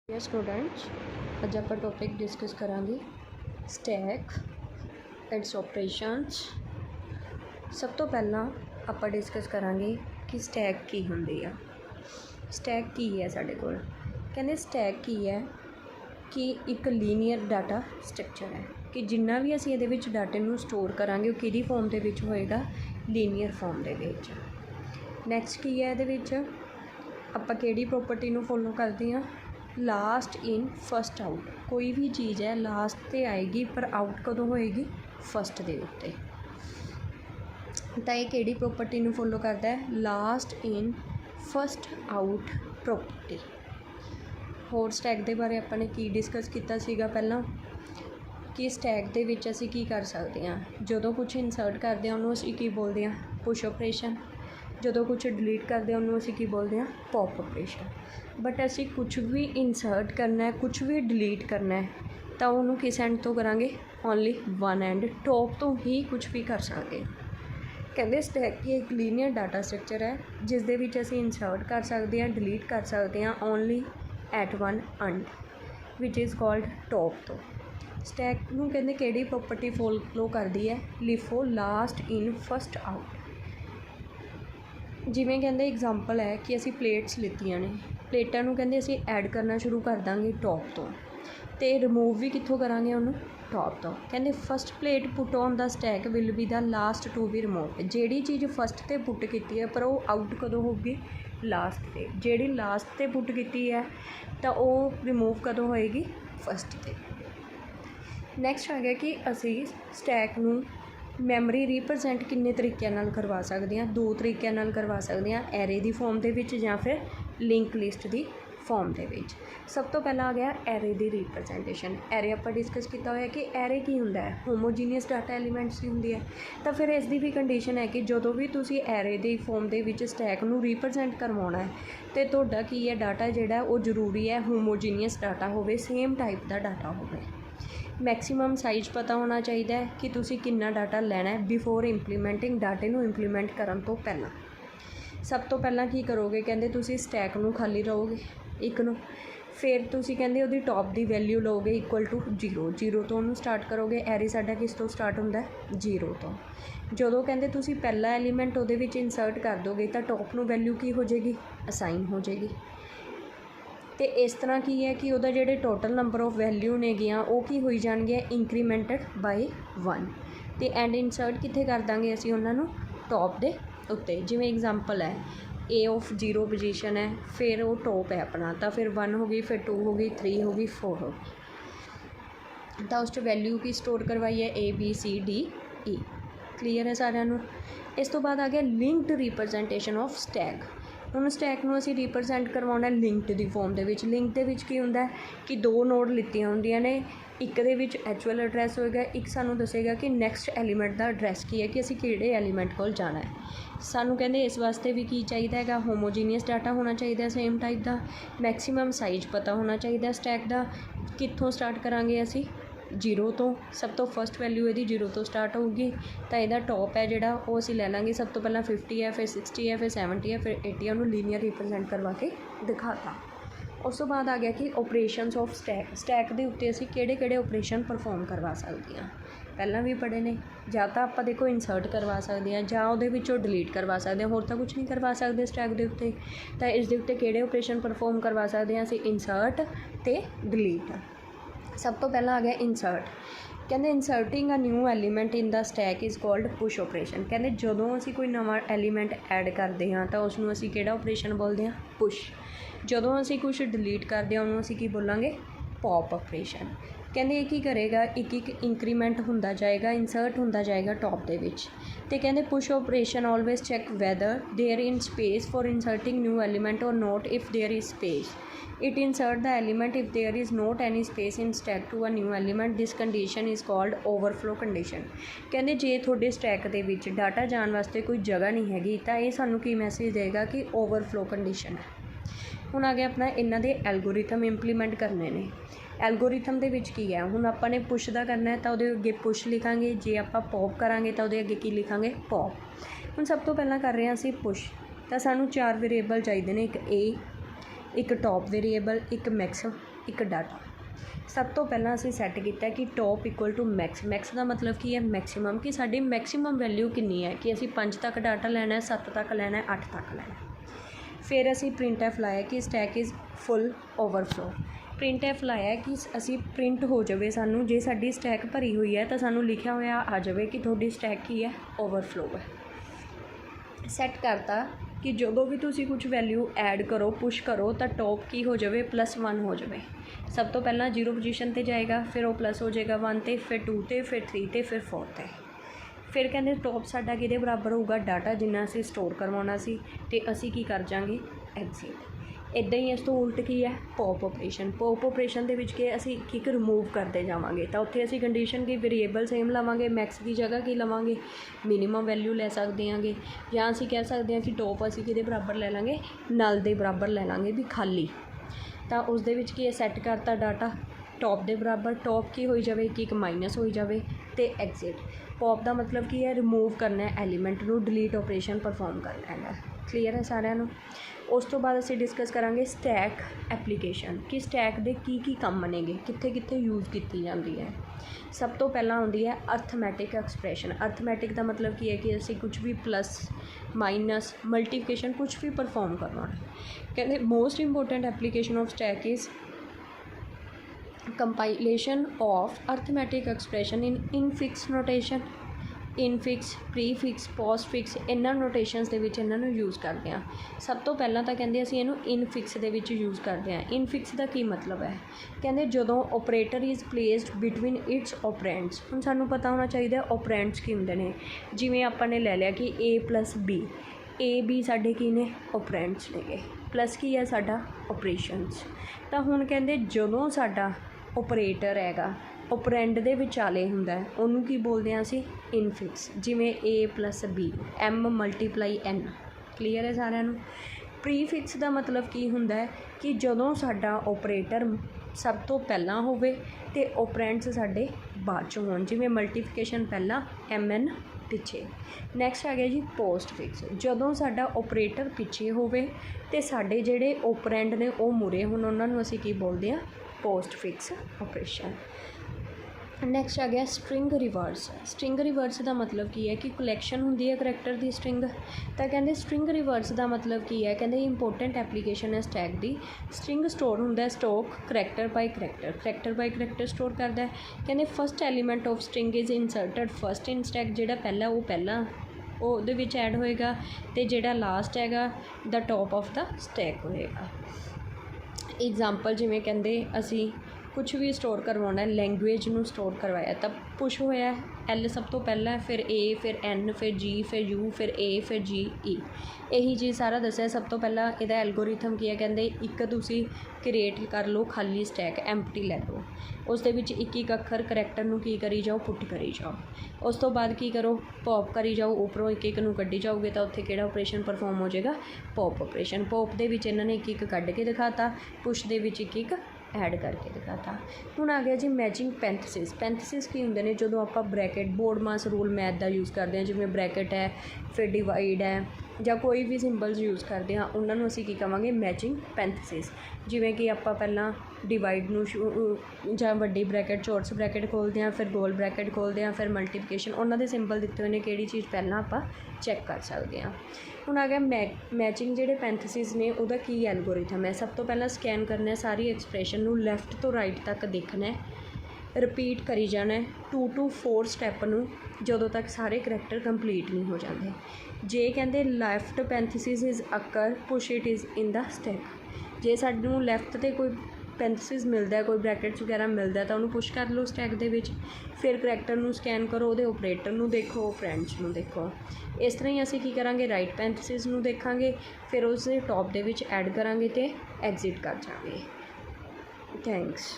Dear students, अज आप topic discuss करांगे stack it's operations. सब तो पहला आप डिस्कस करांगे कि स्टैक की हुंदी आ। स्टैक की है साडे कोल, कहंदे स्टैक की है कि एक लीनियर डाटा स्ट्रक्चर है कि जिन्ना भी असीं इहदे विच डाटे नूं स्टोर करांगे वो किहदी फॉर्म दे विच होएगा, लीनियर फॉर्म दे विच। नैक्सट की है इहदे विच आपां किहड़ी प्रॉपर्टी नूं फॉलो करदे हां, लास्ट इन फस्ट आउट। कोई भी चीज़ है लास्ट ते आएगी पर आउट कदों होएगी, फस्ट दे उत्ते। तां इह किहड़ी प्रॉपर्टी नूं फॉलो करदा है, last in first out property. होर स्टैक दे बारे आपां ने की डिस्कस कीता सीगा पहलां कि स्टैक दे विच असीं की कर सकदे हां, जदों कुछ इंसर्ट करदे हां उहनूं असीं की बोलदे हां, पुश ऑपरेशन। जदों कुछ डिलीट करदे हां उहनूं असीं की बोलदे हां, पॉप ऑपरेशन। बट असीं कुछ भी इंसर्ट करना है, कुछ भी डिलीट करना है तो उन्होंने किस एंड तो करांगे, ओनली वन एंड, टॉप तो ही कुछ भी कर सकते हैं। कहते स्टैक की एक लीनियर डाटा स्ट्रक्चर है जिस दे विच असीं इंसर्ट कर सकते हैं, डिलीट कर सकते हैं only at one end which is called top तो। स्टैक नूं कहंदे किहड़ी प्रॉपर्टी फॉलो करती है, LIFO last in first out. जिवें कहंदे एग्जाम्पल है कि असीं प्लेट्स लित्तियां ने, प्लेटां नूं कहंदे असीं ऐड करना शुरू कर दांगे टॉप तो, ते रिमूव भी कित्थों करांगे उहनूं, टॉप तो। कहंदे first plate put on the stack will be the last to be remove. जिहड़ी चीज़ फस्ट ते पुट कीती है पर वो आउट कदों होगी, लास्ट ते। जिहड़ी लास्ट ते पुट कीती है तो वो रिमूव कदों होएगी, फस्ट ते। नैक्सट आ गया कि असीं स्टैक नूं मैमरी रिप्रजेंट किन्ने तरीक़े नाल करवा सकते हैं, दो तरीक़े नाल करवा सकते हैं, एरे दी फॉर्म दे विच जां फिर लिंक लिस्ट दी फॉर्म दे विच। सब तो पहला आ गया एरे दी रिप्रजेंटेशन। एरे आपां डिस्कस किया होया कि एरे की हुंदा है, होमोजीनियस डाटा एलीमेंट्स की हुंदी है। तो फिर इसकी भी कंडीशन है कि जदों भी तुसीं array the form they which stack नूं रिप्रजेंट करवाउणा है तो तुहाडा की है, डाटा जिहड़ा वो जरूरी है होमोजीनियस डाटा होवे, सेम टाइप का डाटा होवे। मैक्सीमम साइज पता होना चाहिए कि तुसी कितना डाटा लेना है बिफोर इंप्लीमेंटिंग, डाटे नूं इंप्लीमेंट करन तो पहला। सब तो पहला की करोगे, कहंदे तुसी स्टैक नूं खाली रहोगे एक नूं, फिर तुसी कहंदे उहदी टॉप दी वैल्यू लोगे इक्वल टू जीरो। जीरो तो उहनूं स्टार्ट करोगे, एरे साडा किस तो स्टार्ट हुंदा है, जीरो तो। जदों कहंदे तुसी पहला एलीमेंट उहदे विच इंसर्ट कर दोगे तो टॉप नूं वैल्यू की हो जाएगी, असाइन हो जाएगी। तो इस तरह की है कि वह जोड़े टोटल नंबर ऑफ वैल्यू ने गया वो की हो जाएगी, इंक्रीमेंटेड बाय वन। तो एंड इंसर्ट कित्थे कर देंगे असीं उन्होंने, टॉप दे उत्ते। जिवें एग्जाम्पल है ए ऑफ जीरो पोजीशन है, फिर वो टॉप है अपना, तो फिर वन हो गई, फिर टू हो गई, थ्री हो गई, फोर हो गई। तो उस वैल्यू की स्टोर करवाई है A B C D E. Clear है सारिਆਂ ਨੂੰ। इस तो बाद आ गया लिंक्ड रिप्रजेंटेशन ऑफ स्टैक। ਹੁਣ स्टैक ਨੂੰ ਅਸੀਂ रिप्रजेंट करवाना लिंक्ड की फॉर्म के विच। लिंक के विच की हुंदा कि दो नोड लित्तियां हुंदियां ने, एक दे विच एक्चुअल एड्रैस होएगा, एक सानू दसेगा कि नैक्सट एलीमेंट का एड्रैस की है, कि असीं किहड़े एलीमेंट कोल जाना है। सानू कहंदे इस वास्ते भी की चाहिए है, होमोजीनियस डाटा होना चाहिए सेम टाइप का, मैक्सीमम साइज पता होना चाहिए स्टैक का। कित्थों स्टार्ट करांगे असीं, जीरो तो। सब तो फस्ट वैल्यू यदि जीरो तो स्टार्ट होगी तो यदा टॉप है जोड़ा वो असीं लै लांगे। सब तो पहला 50 है, फिर 60 है, फिर 70 है, फिर 80 है, उन्होंने लीनियर रिप्रजेंट करवा के दिखाता। उस तो बाद आ गया कि ऑपरेशनस ऑफ स्टैक। स्टैक के उत्ते असीं किहड़े-किहड़े ऑपरेशन परफॉर्म करवा सकते हैं, पहला भी पढ़े ने। जां तां आपां देखो इंसर्ट करवा सकते हैं, जां उहदे विचों डिलीट करवा सकते हैं, होर तां कुछ नहीं करवा सकते स्टैक के उत्ते। तो इस दे उत्ते किहड़े ऑपरेशन परफॉर्म करवा सकते हैं असीं, इंसर्ट ते डिलीट। सब तो पहला आ गया इंसर्ट। कहते inserting a new element in the stack is called push operation. कहते जदों असीं कोई नवा एलीमेंट ऐड करते हाँ तो उसनूं असीं किहड़ा ऑपरेशन बोलते हैं, पुश। जदों असीं कुछ डिलीट करते हैं उन्होंने असीं की बोलांगे, पॉप ऑपरेशन। कहते ये की करेगा, एक एक इंक्रीमेंट होंदा जाएगा, इंसर्ट होंदा जाएगा टॉप दे विच। ते कहते push operation always check whether there in space for inserting new element और not if there is space. It insert the element if there is not any space in stack to a new element. This condition is called overflow condition. कहते जे थोड़े stack के विच data जाने वास्ते कोई जगह नहीं हैगी तो ये सानू की मैसेज देगा कि ओवरफ्लो कंडीशन है। हुण आ गया अपना इन्हां दे एल्गोरिथम इंप्लीमेंट करने ने। एल्गोरिथम दे विच की है, हुण आपां ने पुश दा करना है तो उहदे अगे पुश लिखांगे, जे आपां पॉप करांगे तो उहदे अगे की लिखांगे, पॉप। हुण सब तो पहलां कर रहे हैं असीं पुश, तो सानू चार वेरिएबल चाहिए ने, एक ए एक टॉप वेरीएबल, एक मैक्स, एक डाटा। सब तो पहला असीं सैट किया कि top equal to max. Max का मतलब की है मैक्सीमम, कि साडी मैक्सीमम वैल्यू कितनी है, कि असीं 5 तक डाटा लैना है, 7 तक लैना है, 8 तक लैना है। फिर असीं प्रिंट एफ लाया कि stack is full overflow. Print F लाया कि असीं प्रिंट हो जाए सानू, जे साडी स्टैक भरी हुई है तो सानू लिखा होया आ जाए कि तुहाडी स्टैक की है, ओवरफ्लो है। सैट करता कि जो भी तुसी कुछ वैल्यू ऐड करो, पुश करो, तो टॉप की हो जाए +1 हो जाए। सब तो पहला 0 पोजीशन पर जाएगा, फिर वो प्लस हो जाएगा 1 ते, फिर 2 ते, फिर 3 ते, फिर 4 ते। फिर कहते टॉप साडा किहदे बराबर होगा, डाटा जिन्ना असीं स्टोर करवाना सी, ते असीं की कर जांगे, एग्जिट। इदां ही इस तो उल्ट की है पॉप ऑपरेशन। पॉप ऑपरेशन दे विच कि असीं एक रिमूव करते जावांगे, तो उत्थे असीं कंडीशन की वेरीएबल सेम लवांगे, मैक्स की जगह की लवांगे, मिनीमम वैल्यू लै सकदे आंगे, जां असीं कह सकते हैं कि टॉप असीं किहदे बराबर लै लांगे, नल दे बराबर लै लांगे भी खाली। तो उस दे विच की सैट करता डाटा टॉप दे बराबर, टॉप की हो जाए कि एक माइनस हो जाए, तो एग्जिट। पॉप का मतलब की है रिमूव करना है एलीमेंट नू, डिलीट ऑपरेशन परफॉर्म करना है। क्लीयर है सारिਆਂ ਨੂੰ। उस तो बाद असीं डिस्कस करांगे स्टैक एप्लीकेशन, कि स्टैक दे की काम बनेंगे, कित्थे कित्थे यूज़ की जाती है। सब तो पहला आउंदी है अर्थमैटिक एक्सप्रैशन। अर्थमैटिक का मतलब की है कि असीं कुछ भी प्लस माइनस मल्टीप्लिकेशन कुछ भी परफॉर्म करना। कहते most important application of stack is compilation of arithmetic expression in infix notation, infix, prefix, postfix, इन्हां नोटेशनस दे विच इन्हां नूं यूज़ करते हैं। सब तो पहला तो कहते असीं इहनूं इनफिक्स दे विच यूज़ करते हैं। इनफिक्स का की मतलब है, कहते जदों operator is placed between its operands. हुण सानूं पता होना चाहिए ऑपरेंड्स की हुंदे ने, जिवें आपां ने लै लिया कि A+B, ए बी साडे की ने ऑपरेंड्स ने, प्लस की है साडा ऑपरेशनस। तो हुण कहते जदों साडा ऑपरेटर हैगा ऑपरेंड दे विचाले हुंदा है, उहनूं की बोलदे हां असीं इनफिक्स, जिवें A+B, M×N। क्लीयर है सारिਆਂ ਨੂੰ। प्रीफिक्स का मतलब की हुंदा है कि जदों साडा ऑपरेटर सब तो पहला होवे ते ऑपरेंड्स साडे बाद चों होण, जिवें मल्टीप्लिकेशन पहला, MN पिछे। नैक्सट आ गया जी पोस्ट फिक्स। जदों साडा ऑपरेटर पिछे होवे ते साडे जिहड़े ऑपरेंड ने वो मुरे होण, उहनां नूं असीं की बोलदे हां, पोस्ट फिक्स ऑपरेशन। नैक्सट आ गया स्ट्रिंग रिवर्स। स्ट्रिंग रिवर्स का मतलब की है कि कलैक्शन होंदी है करैक्टर की स्ट्रिंग। तो कहते स्ट्रिंग रिवर्स का मतलब की है, कहते इंपोर्टेंट एप्लीकेशन है स्टैक की। स्ट्रिंग स्टोर होंदा stack character by character store करता है। कहते first element of string is inserted first in stack, जिहड़ा पहला वो पहला ਉਹਦੇ ਵਿੱਚ ऐड होएगा, तो ਜਿਹੜਾ लास्ट हैगा the top of the stack होएगा। एग्जाम्पल जिमें कहते असी कुछ भी स्टोर करवाना है, लैंगुएज नूं स्टोर करवाया, तब पुश होया L सब तो पहला, फिर A, फिर N, फिर G, फिर U, फिर A, फिर G, E। यही चीज़ सारा दसिया। सब तो पहला इहदा एल्गोरिथम की है, कहते एक तुसी क्रिएट कर लो खाली स्टैक, एम्पटी लै लो, उस दे विच एक अखर करैक्टर नूं की करी जाओ, पुट करी जाओ। उस तो बाद की करो, पॉप करी जाओ, उपरों एक नूं कड्ढी जाओगे तो उत्थे किहड़ा ऑपरेशन परफॉर्म हो जाएगा, पॉप ऑपरेशन। पॉप दे विच इन्हां ने एक कड्ढ के दिखाता, पुश दे विच एक ऐड करके दिखाता। हुण आ गया जी मैचिंग पैंथसिस। पैंथसिस की होंदे ने जदों आपां ब्रैकेट, बोर्ड मास रूल मैथ का यूज़ करते हैं, जिवें ब्रैकेट है, फिर डिवाइड है, ਜਾਂ कोई भी सिंबल्स यूज़ करते हैं, उन्होंने असीं की कहांगे मैचिंग पैंथसिस। जिवें कि आपां पहलां डिवाइड नूं जां वड्डी ब्रैकेट, चौरस ब्रैकेट खोलते हैं, फिर गोल ब्रैकेट खोलते हैं, फिर मल्टीप्लिकेशन, उन्होंने दे सिंबल दिते हुए ने, किहड़ी चीज़ पहलां आपां चैक कर सकते हैं। हुण आ गया मैचिंग जिहड़े पैंथसिस ने, उहदा की एल्गोरिथम है। सब तो पहलां स्कैन करना है सारी एक्सप्रैशन नूं, लैफ्ट तो राइट तक देखना है, रिपीट करी जाना है 2 to 4 स्टैप नूं, जदों तक सारे करैक्टर कंप्लीट नहीं हो जाते। जे कहते left parenthesis is occur, push it is in the stack. जे सानूं लैफ्ट ते कोई पैंथसिस मिलता है, कोई ब्रैकेट्स वगैरह मिलता है, तो उन्होंने पुश कर लो स्टैक दे विच। फिर करैक्टर नूं स्कैन करो, उहदे ऑपरेटर नूं देखो, फ्रेंड्स नूं देखो। इस तरह ही असीं की करांगे, राइट पैंथसिस नूं देखांगे, फिर उस टॉप दे विच ऐड करांगे ते एग्जिट कर जांगे। थैंक्स।